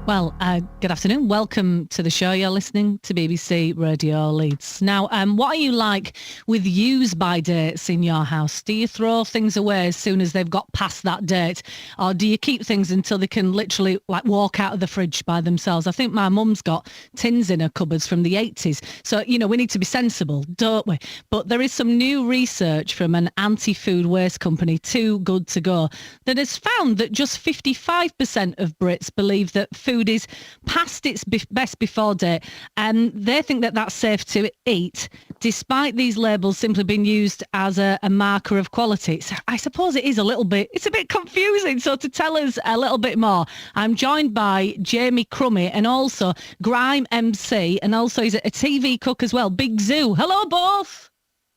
Well, good afternoon. Welcome to the show. You're listening to BBC Radio Leeds. Now, what are you like with use-by dates in your house? Do you throw things away as soon as they've got past that date? Or do you keep things until they can literally walk out of the fridge by themselves? I think my mum's got tins in her cupboards from the 80s. So, we need to be sensible, don't we? But there is some new research from an anti-food waste company, Too Good To Go, that has found that just 55% of Brits believe that food is past its best before date, and they think that that's safe to eat, despite these labels simply being used as a marker of quality. So I suppose it's a bit confusing. So to tell us a little bit more, I'm joined by Jamie Crummy and also Grime MC, and also he's a TV cook as well, Big Zoo. Hello, both.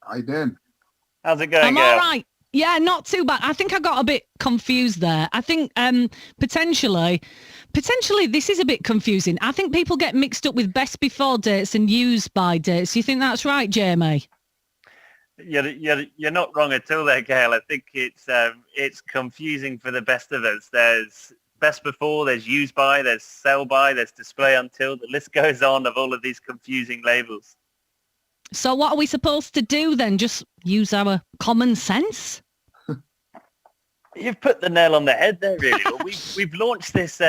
How you doing? How's it going, I'm Gail? all right. Yeah, not too bad. I think I got a bit confused there. I think potentially this is a bit confusing. I think people get mixed up with best before dates and use by dates. You think that's right, Jamie? You're not wrong at all there, Gail. I think it's confusing for the best of us. There's best before, there's use by, there's sell by, there's display until. The list goes on of all of these confusing labels. So what are we supposed to do then? Just use our common sense? You've put the nail on the head there, really. Well, we've launched this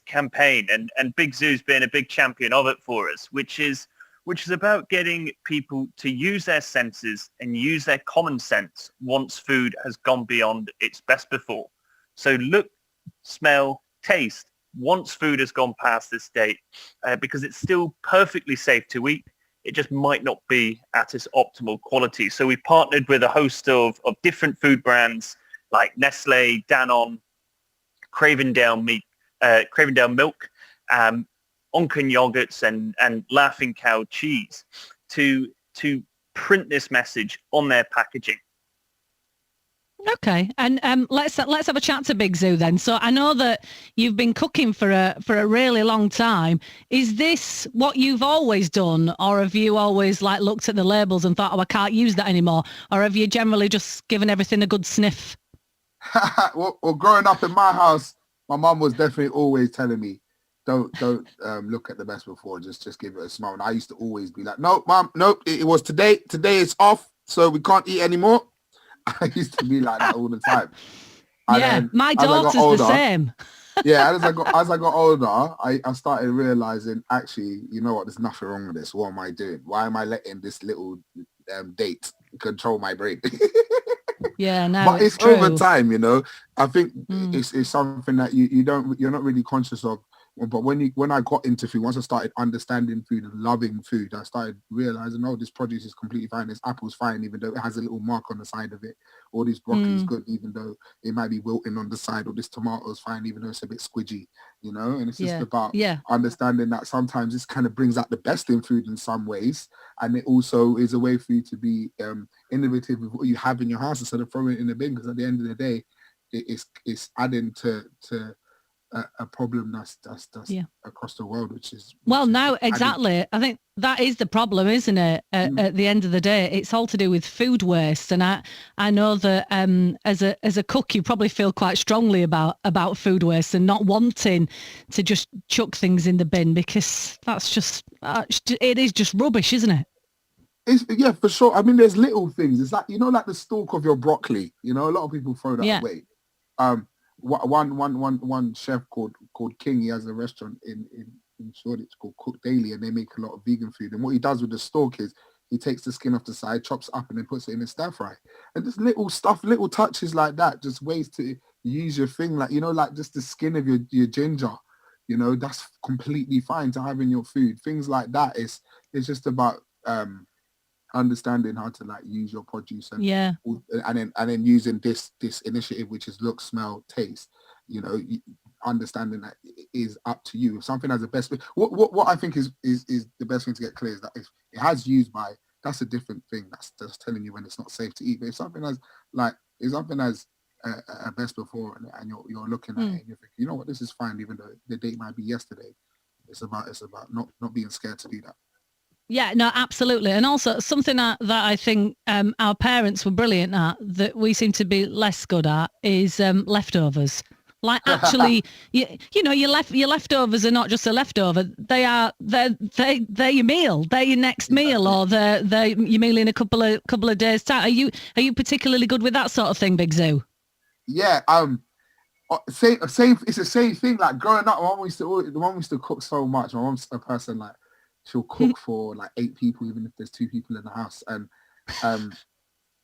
campaign, and Big Zoo's been a big champion of it for us, which is about getting people to use their senses and use their common sense once food has gone beyond its best before. So look, smell, taste once food has gone past this date, because it's still perfectly safe to eat. It just might not be at its optimal quality. So we partnered with a host of different food brands like Nestle, Danone, Cravendale Milk, Onken yogurts, and Laughing Cow cheese to print this message on their packaging. Okay, and let's have a chat to Big Zoo then. So I know that you've been cooking for a really long time. Is this what you've always done, or have you always looked at the labels and thought, oh, I can't use that anymore, or have you generally just given everything a good sniff? well, growing up in my house, my mum was definitely always telling me, don't look at the best before, just give it a smell. And I used to always be like, no, mum, nope, it was today it's off, so we can't eat anymore. I used to be like that all the time. And yeah, then, my daughter's the same. Yeah, as I got older, I started realizing, actually, you know what, there's nothing wrong with this. What am I doing? Why am I letting this little date control my brain? Yeah, no, but it's true. over time, I think it's something that you're not really conscious of. But when I got into food, once I started understanding food and loving food, I started realizing, oh, this produce is completely fine. This apple's fine, even though it has a little mark on the side of it. Or this broccoli's good, even though it might be wilting on the side. Or this tomato's fine, even though it's a bit squidgy, And it's just about understanding that sometimes this kind of brings out the best in food in some ways. And it also is a way for you to be innovative with what you have in your house instead of throwing it in the bin. Because at the end of the day, it's adding to a problem that's across the world, which is exactly. I think that is the problem, isn't it? At the end of the day, it's all to do with food waste, and I know that as a cook, you probably feel quite strongly about food waste and not wanting to just chuck things in the bin, because that's just it is just rubbish, isn't it? Yeah, for sure. I mean, there's little things. It's like, like the stalk of your broccoli. A lot of people throw that away. One chef called King, he has a restaurant in Shoreditch called Cook Daily, and they make a lot of vegan food. And what he does with the stalk is he takes the skin off the side, chops up, and then puts it in a stir fry. And just little stuff, little touches like that, just ways to use your thing, like just the skin of your ginger. That's completely fine to have in your food. Things like that it's just about understanding how to use your produce and then using this initiative, which is look, smell, taste, understanding that it is up to you. If something has the best, what I think is the best thing to get clear is that if it has used by, that's a different thing. That's just telling you when it's not safe to eat. But if something has a best before and you're looking at it and you're thinking, you know what, this is fine, even though the date might be yesterday. It's about not being scared to do that. Yeah, no, absolutely. And also something that I think our parents were brilliant at that we seem to be less good at is leftovers. Like actually, you know, your leftovers are not just a leftover. They're your meal. They're your next meal, or they're your meal in a couple of days' time. Are you particularly good with that sort of thing, Big Zoo? Yeah. Same. It's the same thing. Like growing up, my mom used to cook so much. My mom's a person like she'll cook for like 8 people, even if there's 2 people in the house. And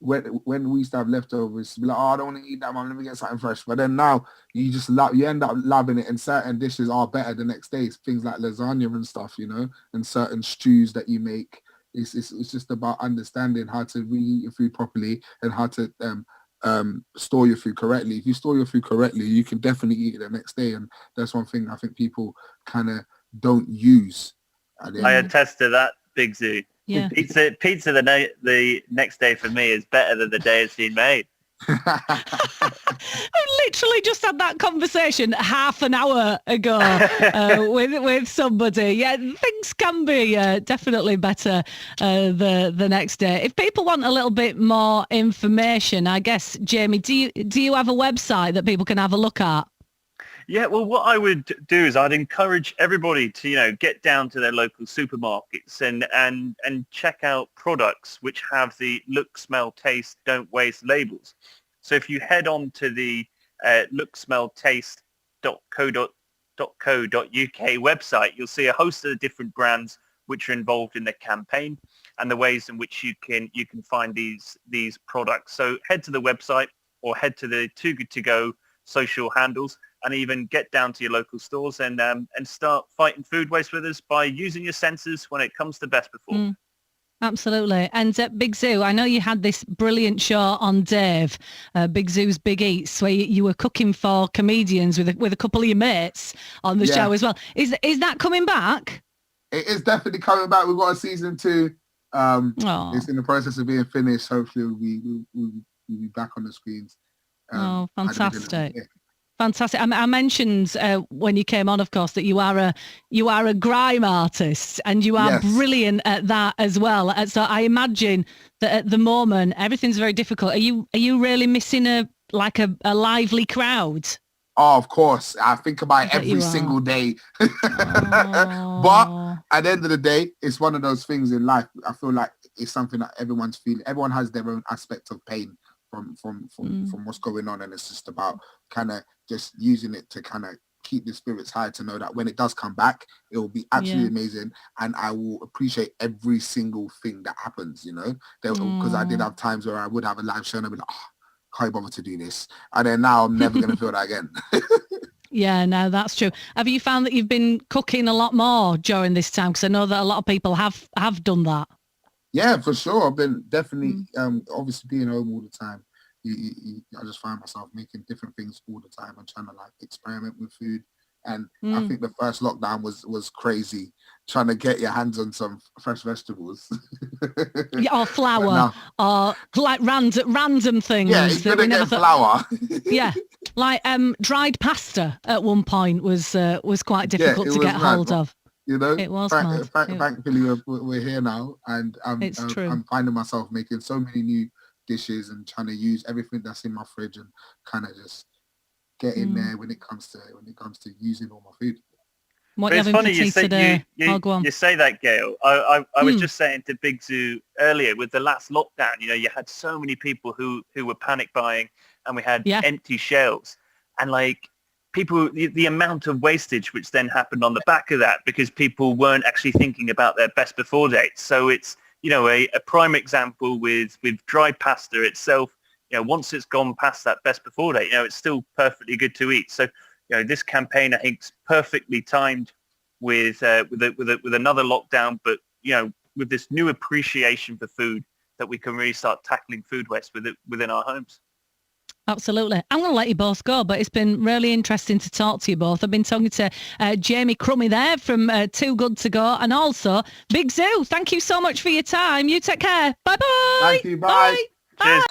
when we used to have leftovers, be like, oh, I don't want to eat that, mom. Let me get something fresh. But then now you just you end up loving it, and certain dishes are better the next day. Things like lasagna and stuff, you know, and certain stews that you make. It's just about understanding how to reheat your food properly and how to store your food correctly. If you store your food correctly, you can definitely eat it the next day. And that's one thing I think people kind of don't use. I attest to that, Big Zoo. Yeah. Pizza the next day for me is better than the day it's been made. I literally just had that conversation half an hour ago with somebody. Yeah, things can be definitely better the next day. If people want a little bit more information, I guess, Jamie, do you have a website that people can have a look at? Yeah, well, what I would do is I'd encourage everybody to, you know, get down to their local supermarkets and check out products which have the look, smell, taste, don't waste labels. So if you head on to the looksmelltaste.co.uk website, you'll see a host of different brands which are involved in the campaign and the ways in which you can find these products. So head to the website or head to the Too Good To Go social handles, and even get down to your local stores and start fighting food waste with us by using your senses when it comes to best before. Absolutely. And Big Zoo, I know you had this brilliant show on Dave, Big Zoo's Big Eats, where you were cooking for comedians with a couple of your mates on the show as well. Is that coming back? It is definitely coming back. We've got a season 2. It's in the process of being finished. Hopefully we'll be back on the screens. Fantastic. Fantastic. I mentioned when you came on, of course, that you are a grime artist, and you are brilliant at that as well. So I imagine that at the moment everything's very difficult. Are you really missing a lively crowd? Oh, of course. I think about it every single day. But at the end of the day, it's one of those things in life. I feel like it's something that everyone's feeling. Everyone has their own aspect of pain from what's going on, and it's just about kind of just using it to kind of keep the spirits high, to know that when it does come back, it will be absolutely amazing, and I will appreciate every single thing that happens, you know, because I did have times where I would have a live show and I'd be like, can't bother to do this, and then now I'm never going to feel that again. Yeah, no, that's true. Have you found that you've been cooking a lot more during this time? Because I know that a lot of people have done that. Yeah, for sure. I've been definitely, obviously being home all the time. I just find myself making different things all the time and trying to like experiment with food. And I think the first lockdown was crazy, trying to get your hands on some fresh vegetables. Or flour, or like random things. Yeah, you couldn't get flour. Yeah, like dried pasta at one point was quite difficult to get hold of. You know, it was thankfully we're here now, and I'm finding myself making so many new dishes and trying to use everything that's in my fridge and kind of just get in there when it comes to using all my food. What it's funny you say that, Gail. I was just saying to Big Zoo earlier, with the last lockdown, you know, you had so many people who were panic buying, and we had empty shelves, and like people, the amount of wastage which then happened on the back of that, because people weren't actually thinking about their best before dates. So it's, you know, a prime example with dried pasta itself. You know, once it's gone past that best before date, you know, it's still perfectly good to eat. So, you know, this campaign, I think, is perfectly timed with another lockdown, but, you know, with this new appreciation for food, that we can really start tackling food waste within our homes. Absolutely. I'm going to let you both go, but it's been really interesting to talk to you both. I've been talking to Jamie Crummy there from Too Good To Go, and also Big Zoo. Thank you so much for your time. You take care. Bye-bye. Thank you. Bye. Cheers.